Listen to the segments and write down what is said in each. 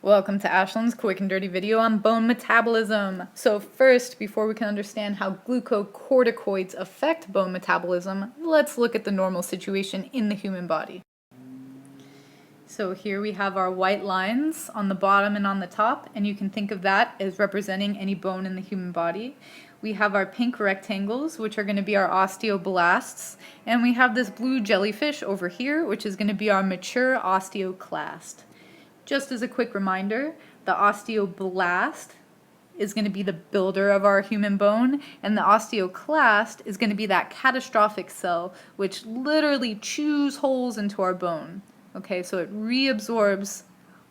Welcome to Ashlyn's quick and dirty video on bone metabolism. So first, before we can understand how glucocorticoids affect bone metabolism, let's look at the normal situation in the human body. So here we have our white lines on the bottom and on the top, and you can think of that as representing any bone in the human body. We have our pink rectangles, which are going to be our osteoblasts, and we have this blue jellyfish over here, which is going to be our mature osteoclast. Just as a quick reminder, the osteoblast is going to be the builder of our human bone, and the osteoclast is going to be that catastrophic cell which literally chews holes into our bone. Okay, so it reabsorbs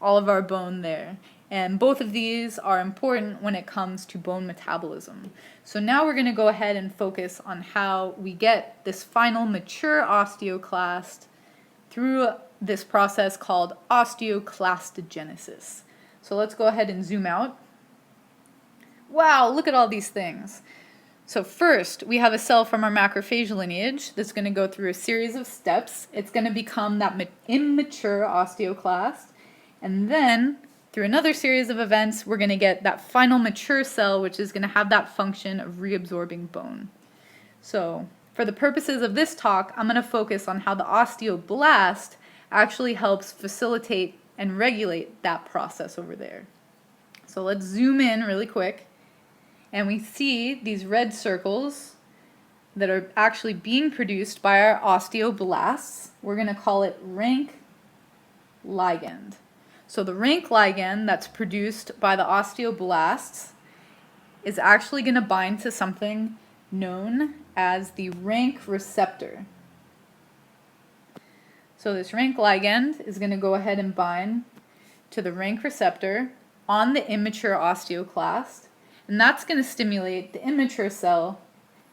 all of our bone there. And both of these are important when it comes to bone metabolism. So now we're going to go ahead and focus on how we get this final mature osteoclast through this process called osteoclastogenesis. So let's go ahead and zoom out. Wow, look at all these things. So first, we have a cell from our macrophage lineage that's going to go through a series of steps. It's going to become that immature osteoclast. And then, through another series of events, we're going to get that final mature cell, which is going to have that function of reabsorbing bone. So, for the purposes of this talk, I'm going to focus on how the osteoblast actually helps facilitate and regulate that process over there. So let's zoom in really quick, and we see these red circles that are actually being produced by our osteoblasts. We're going to call it rank ligand. So the rank ligand that's produced by the osteoblasts is actually going to bind to something known as the rank receptor. So this rank ligand is going to go ahead and bind to the rank receptor on the immature osteoclast, and that's going to stimulate the immature cell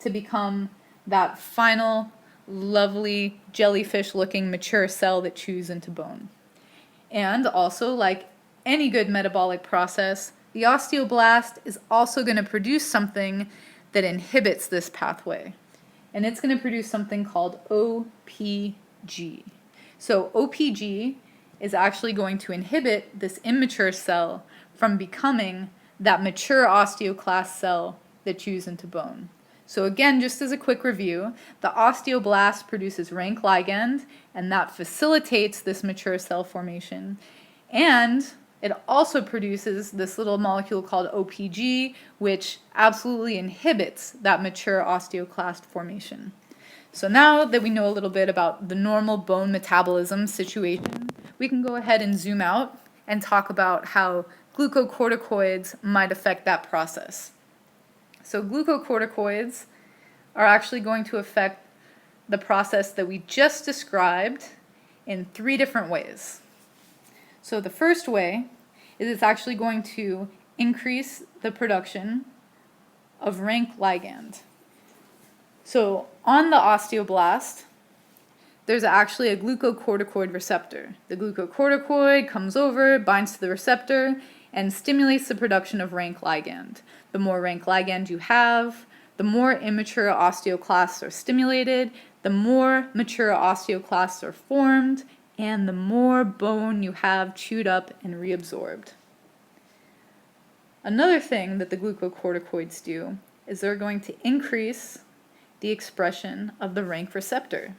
to become that final, lovely, jellyfish-looking mature cell that chews into bone. And also, like any good metabolic process, the osteoblast is also going to produce something that inhibits this pathway. And it's going to produce something called OPG. So OPG is actually going to inhibit this immature cell from becoming that mature osteoclast cell that chews into bone. So again, just as a quick review, the osteoblast produces rank ligand, and that facilitates this mature cell formation. And it also produces this little molecule called OPG, which absolutely inhibits that mature osteoclast formation. So now that we know a little bit about the normal bone metabolism situation, we can go ahead and zoom out and talk about how glucocorticoids might affect that process. So glucocorticoids are actually going to affect the process that we just described in 3 different ways. So the first way is it's actually going to increase the production of rank ligand. So on the osteoblast, there's actually a glucocorticoid receptor. The glucocorticoid comes over, binds to the receptor, and stimulates the production of rank ligand. The more rank ligand you have, the more immature osteoclasts are stimulated, the more mature osteoclasts are formed, and the more bone you have chewed up and reabsorbed. Another thing that the glucocorticoids do is they're going to increase the expression of the rank receptor.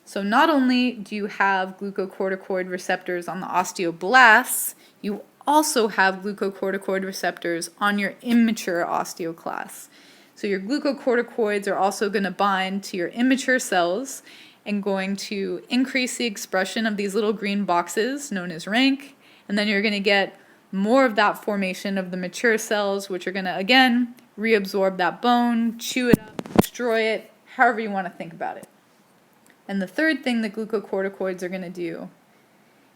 So not only do you have glucocorticoid receptors on the osteoblasts, you also have glucocorticoid receptors on your immature osteoclasts. So your glucocorticoids are also going to bind to your immature cells and going to increase the expression of these little green boxes known as rank, and then you're going to get more of that formation of the mature cells, which are going to, again, reabsorb that bone, chew it up, destroy it, however you want to think about it. And the third thing that glucocorticoids are going to do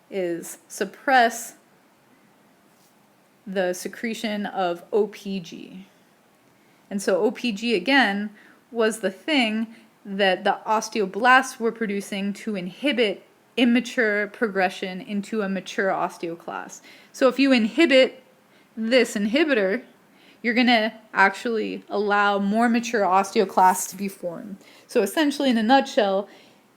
is suppress the secretion of OPG. And so OPG, again, was the thing that the osteoblasts were producing to inhibit immature progression into a mature osteoclast. So if you inhibit this inhibitor, you're going to actually allow more mature osteoclasts to be formed. So essentially, in a nutshell,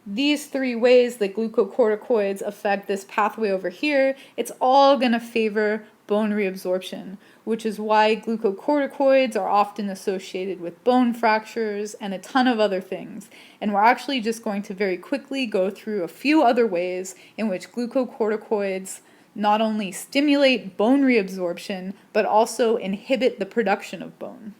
these three ways that glucocorticoids affect this pathway over here, it's all going to favor bone reabsorption, which is why glucocorticoids are often associated with bone fractures and a ton of other things. And we're actually just going to very quickly go through a few other ways in which glucocorticoids not only stimulate bone reabsorption, but also inhibit the production of bone.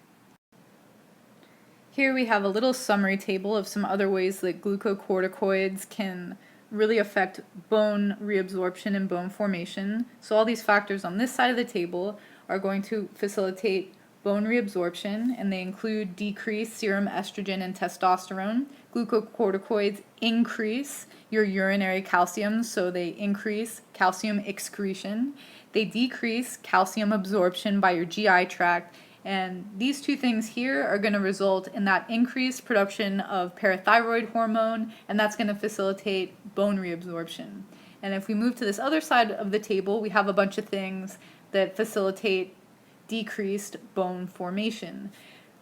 Here we have a little summary table of some other ways that glucocorticoids can really affect bone reabsorption and bone formation. So all these factors on this side of the table are going to facilitate bone reabsorption, and they include decreased serum estrogen and testosterone. Glucocorticoids increase your urinary calcium, so they increase calcium excretion. They decrease calcium absorption by your GI tract, and these two things here are going to result in that increased production of parathyroid hormone, and that's going to facilitate bone reabsorption. And if we move to this other side of the table, we have a bunch of things that facilitate decreased bone formation.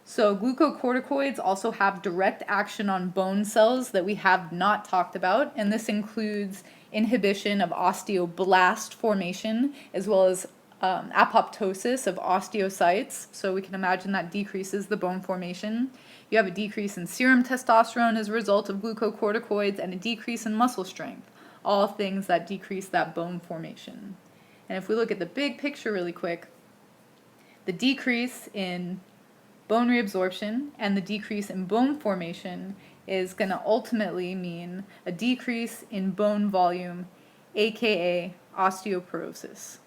So glucocorticoids also have direct action on bone cells that we have not talked about, and this includes inhibition of osteoblast formation as well as apoptosis of osteocytes, so we can imagine that decreases the bone formation. You have a decrease in serum testosterone as a result of glucocorticoids and a decrease in muscle strength, all things that decrease that bone formation. And if we look at the big picture really quick, the decrease in bone reabsorption and the decrease in bone formation is going to ultimately mean a decrease in bone volume, aka osteoporosis.